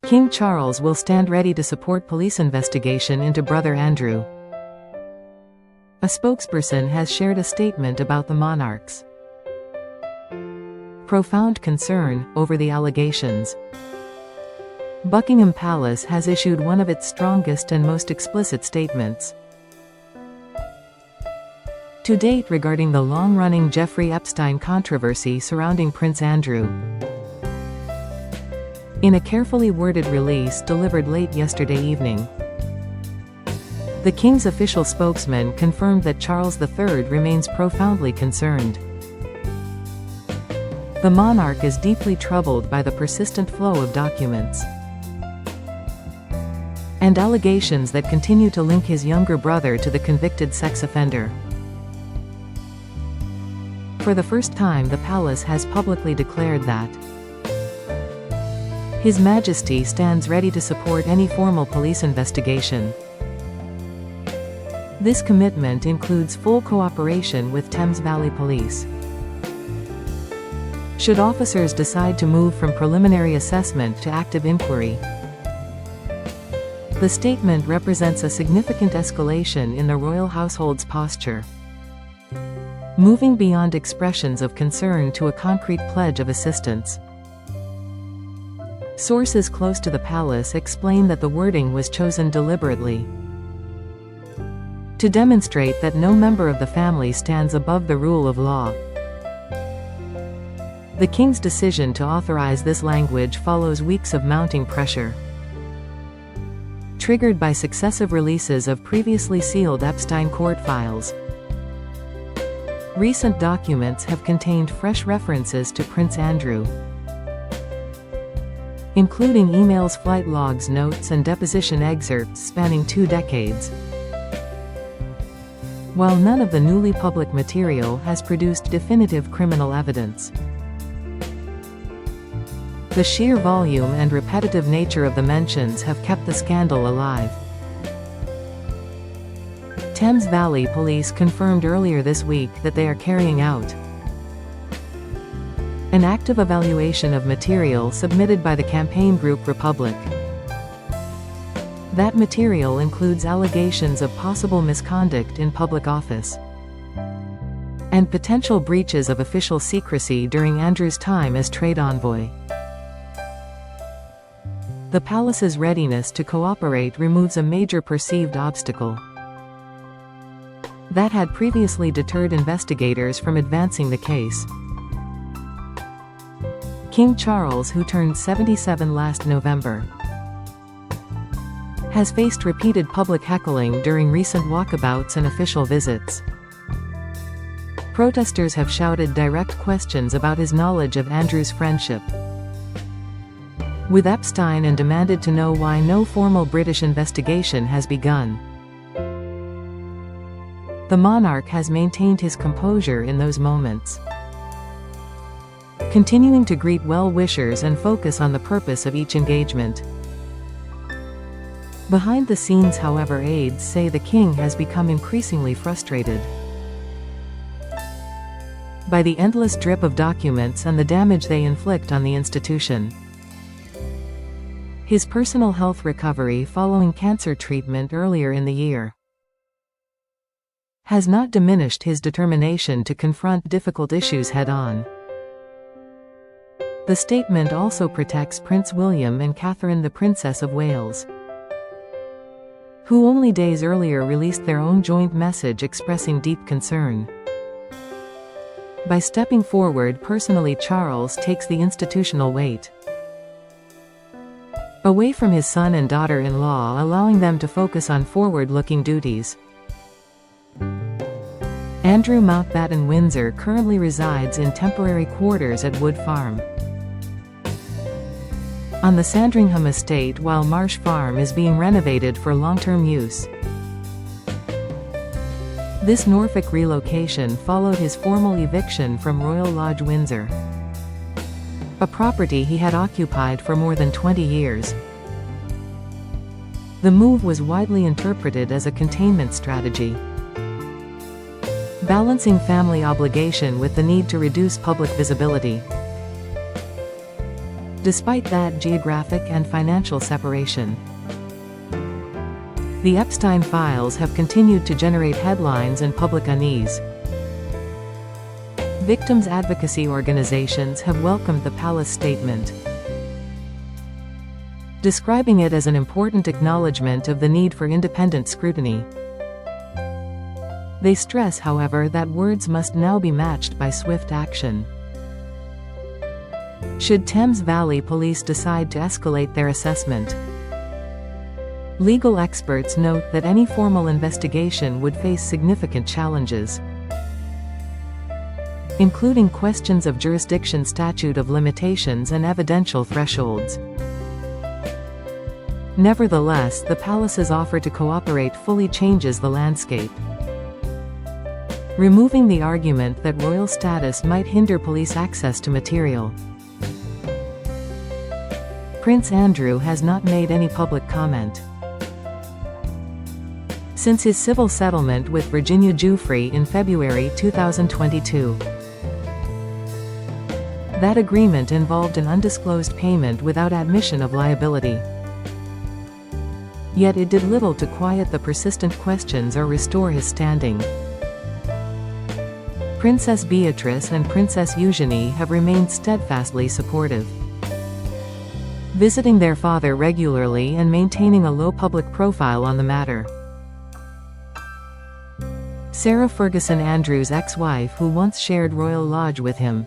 King Charles will stand ready to support police investigation into brother Andrew. A spokesperson has shared a statement about the monarch's profound concern over the allegations. Buckingham Palace has issued one of its strongest and most explicit statements to date regarding the long-running Jeffrey Epstein controversy surrounding Prince Andrew. In a carefully worded release delivered late yesterday evening, the King's official spokesman confirmed that Charles III remains profoundly concerned. The monarch is deeply troubled by the persistent flow of documents and allegations that continue to link his younger brother to the convicted sex offender. For the first time, the palace has publicly declared that His Majesty stands ready to support any formal police investigation. This commitment includes full cooperation with Thames Valley Police. Should officers decide to move from preliminary assessment to active inquiry, the statement represents a significant escalation in the royal household's posture, moving beyond expressions of concern to a concrete pledge of assistance. Sources close to the palace explain that the wording was chosen deliberately to demonstrate that no member of the family stands above the rule of law. The King's decision to authorize this language follows weeks of mounting pressure, triggered by successive releases of previously sealed Epstein court files. Recent documents have contained fresh references to Prince Andrew, including emails, flight logs, notes, and deposition excerpts spanning 2 decades. While none of the newly public material has produced definitive criminal evidence, the sheer volume and repetitive nature of the mentions have kept the scandal alive. Thames Valley Police confirmed earlier this week that they are carrying out an active evaluation of material submitted by the campaign group Republic. That material includes allegations of possible misconduct in public office and potential breaches of official secrecy during Andrew's time as trade envoy. The palace's readiness to cooperate removes a major perceived obstacle that had previously deterred investigators from advancing the case. King Charles, who turned 77 last November, has faced repeated public heckling during recent walkabouts and official visits. Protesters have shouted direct questions about his knowledge of Andrew's friendship with Epstein and demanded to know why no formal British investigation has begun. The monarch has maintained his composure in those moments, continuing to greet well-wishers and focus on the purpose of each engagement. Behind the scenes, however, aides say the king has become increasingly frustrated by the endless drip of documents and the damage they inflict on the institution. His personal health recovery following cancer treatment earlier in the year has not diminished his determination to confront difficult issues head-on. The statement also protects Prince William and Catherine, the Princess of Wales, who only days earlier released their own joint message expressing deep concern. By stepping forward personally, Charles takes the institutional weight away from his son and daughter-in-law, allowing them to focus on forward-looking duties. Andrew Mountbatten Windsor currently resides in temporary quarters at Wood Farm on the Sandringham estate, while Marsh Farm is being renovated for long-term use. This Norfolk relocation followed his formal eviction from Royal Lodge, Windsor, a property he had occupied for more than 20 years. The move was widely interpreted as a containment strategy, balancing family obligation with the need to reduce public visibility. despite that geographic and financial separation. The Epstein files have continued to generate headlines and public unease. Victims' advocacy organizations have welcomed the palace statement, describing it as an important acknowledgement of the need for independent scrutiny. They stress, however, that words must now be matched by swift action. Should Thames Valley Police decide to escalate their assessment, legal experts note that any formal investigation would face significant challenges, including questions of jurisdiction, statute of limitations, and evidential thresholds. Nevertheless, the palace's offer to cooperate fully changes the landscape, removing the argument that royal status might hinder police access to material. Prince Andrew has not made any public comment since his civil settlement with Virginia Giuffre in February 2022. That agreement involved an undisclosed payment without admission of liability. Yet it did little to quiet the persistent questions or restore his standing. Princess Beatrice and Princess Eugenie have remained steadfastly supportive, visiting their father regularly and maintaining a low public profile on the matter. Sarah Ferguson, Andrew's ex-wife who once shared Royal Lodge with him,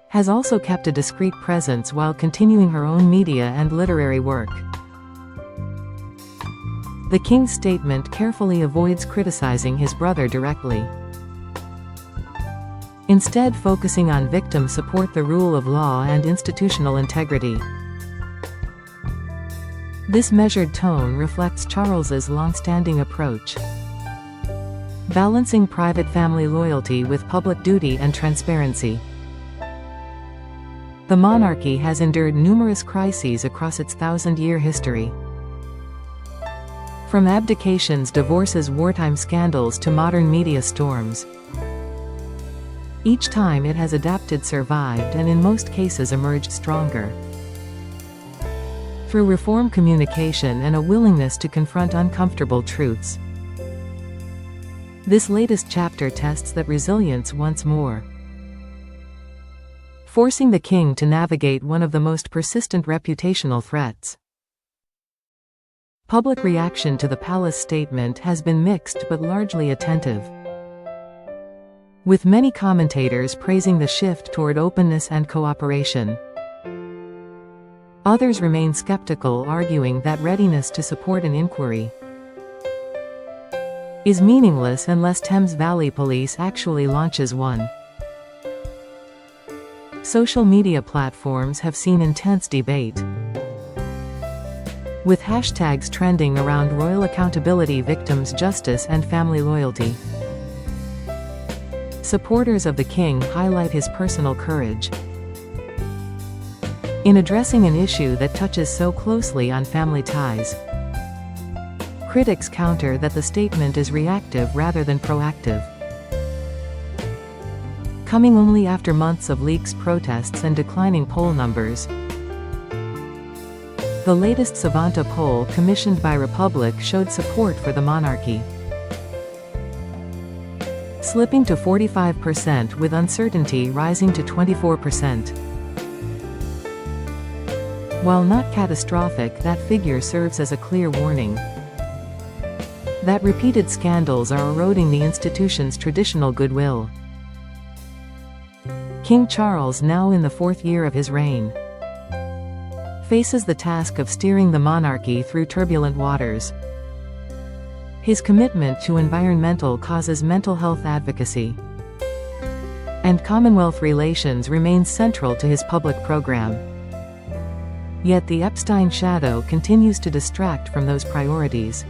has also kept a discreet presence while continuing her own media and literary work. The King's statement carefully avoids criticizing his brother directly, instead focusing on victim support, the rule of law, and institutional integrity. This measured tone reflects Charles's long-standing approach, balancing private family loyalty with public duty and transparency. The monarchy has endured numerous crises across its thousand-year history. From abdications, divorces, wartime scandals to modern media storms, each time it has adapted, survived, and in most cases emerged stronger. Through reform, communication, and a willingness to confront uncomfortable truths. This latest chapter tests that resilience once more, forcing the king to navigate one of the most persistent reputational threats. Public reaction to the palace statement has been mixed but largely attentive, with many commentators praising the shift toward openness and cooperation. Others remain skeptical, arguing that readiness to support an inquiry is meaningless unless Thames Valley Police actually launches one. Social media platforms have seen intense debate, with hashtags trending around royal accountability, victims' justice, and family loyalty. Supporters of the king highlight his personal courage in addressing an issue that touches so closely on family ties. Critics counter that the statement is reactive rather than proactive, coming only after months of leaks, protests, and declining poll numbers. The latest Savanta poll, commissioned by Republic, showed support for the monarchy slipping to 45%, with uncertainty rising to 24%. While not catastrophic, that figure serves as a clear warning that repeated scandals are eroding the institution's traditional goodwill. King Charles, now in the fourth year of his reign, faces the task of steering the monarchy through turbulent waters. His commitment to environmental causes, mental health advocacy, and Commonwealth relations remains central to his public program. Yet the Epstein shadow continues to distract from those priorities,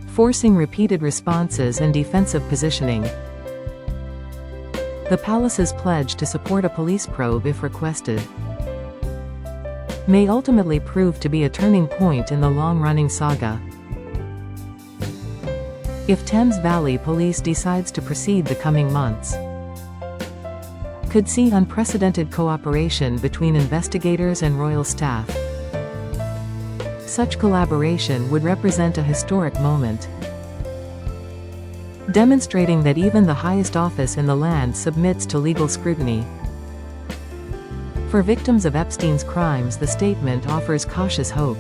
forcing repeated responses and defensive positioning. The palace's pledge to support a police probe if requested may ultimately prove to be a turning point in the long-running saga. If Thames Valley Police decides to proceed the coming months, could see unprecedented cooperation between investigators and royal staff. Such collaboration would represent a historic moment, demonstrating that even the highest office in the land submits to legal scrutiny. For victims of Epstein's crimes, the statement offers cautious hope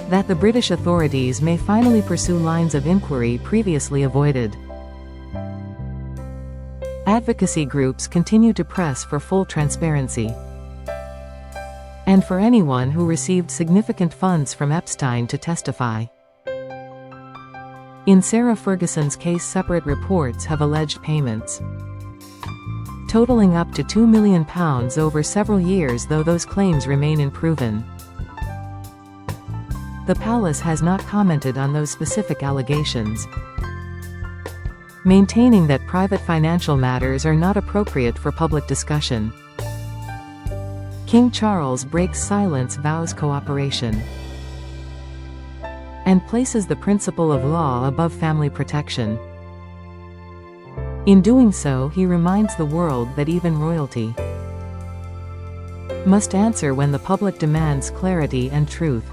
that the British authorities may finally pursue lines of inquiry previously avoided. Advocacy groups continue to press for full transparency, and for anyone who received significant funds from Epstein to testify. In Sarah Ferguson's case, separate reports have alleged payments totaling up to £2 million over several years, though those claims remain unproven. The palace has not commented on those specific allegations, maintaining that private financial matters are not appropriate for public discussion. King Charles breaks silence, vows cooperation, and places the principle of law above family protection. In doing so, he reminds the world that even royalty must answer when the public demands clarity and truth.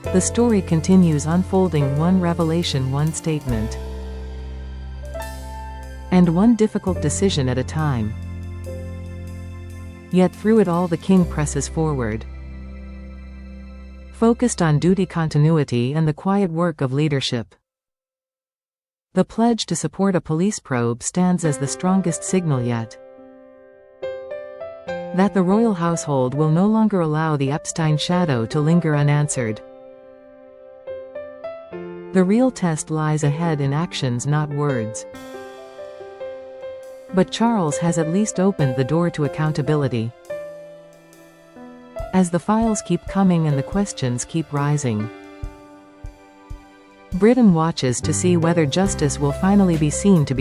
The story continues unfolding, one revelation, one statement, and one difficult decision at a time. Yet through it all, the king presses forward, focused on duty, continuity, and the quiet work of leadership. The pledge to support a police probe stands as the strongest signal yet that the royal household will no longer allow the Epstein shadow to linger unanswered. The real test lies ahead in actions, not words. But Charles has at least opened the door to accountability. As the files keep coming and the questions keep rising, Britain watches to see whether justice will finally be seen to be